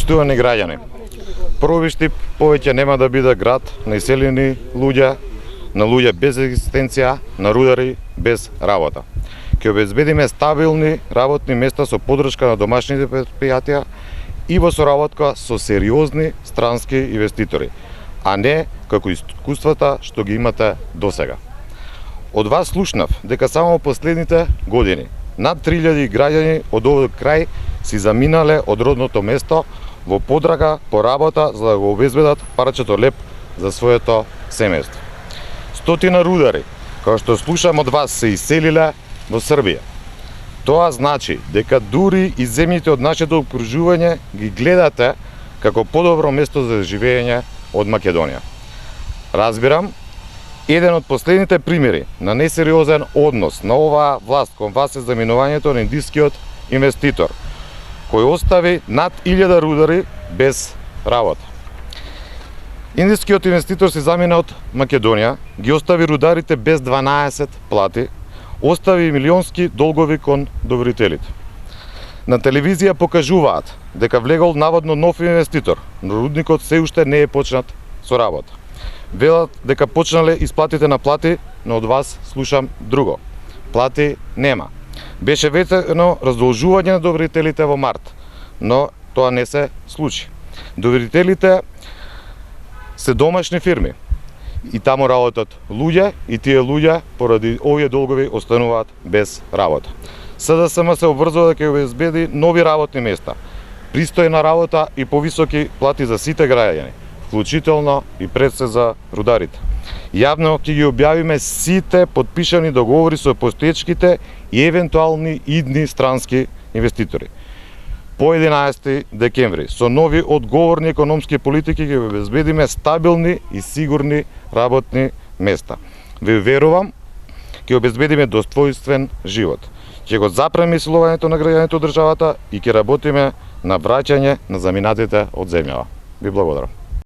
Поштувани граѓани, први штип повеќе нема да биде град на иселени луѓе, на луѓе без екзистенција, на рудари без работа. Ќе обезбедиме стабилни работни места со поддршка на домашните предпријатија и во соработка со сериозни странски инвеститори, а не како искуствата што ги имате досега. Од вас слушнав дека само последните години над 3000 граѓани од овој крај си заминале од родното место во подрага по работа за да го обезбедат парчето леп за своето семејство. Стотина рудари, кои што слушам од вас, се иселиле во Србија. Тоа значи дека дури и земјите од нашето окружување ги гледате како подобро место за живење од Македонија. Разбирам, еден од последните примери на несериозен однос на оваа власт кон вас е заминувањето на индискиот инвеститор, кој остави над 1000 рудари без работа. Индискиот инвеститор се замина од Македонија, ги остави рударите без 12 плати, остави милионски долгови кон доверителите. На телевизија покажуваат дека влегол наводно нов инвеститор, но рудникот се уште не е почнат со работа. Велат дека почнале исплатите на плати, но од вас слушам друго. Плати нема. Беше ветено раздолжување на доверителите во март, но тоа не се случи. Доверителите се домашни фирми и таму работат луѓе и тие луѓе поради овие долгови остануваат без работа. СДСМ се обврзува дека ќе обезбеди нови работни места, пристојна работа и повисоки плати за сите граѓани, вклучително и пред се за рударите. Јавно ќе ги објавиме сите подпишани договори со постоечките и евентуални идни странски инвеститори. По 11 декември со нови одговорни економски политики ќе обезбедиме стабилни и сигурни работни места. Ви верувам, ќе обезбедиме достојствен живот. Ќе го запреме силувањето на граѓаните од државата и ќе работиме на враќање на заминатите од земјава. Ви благодарам.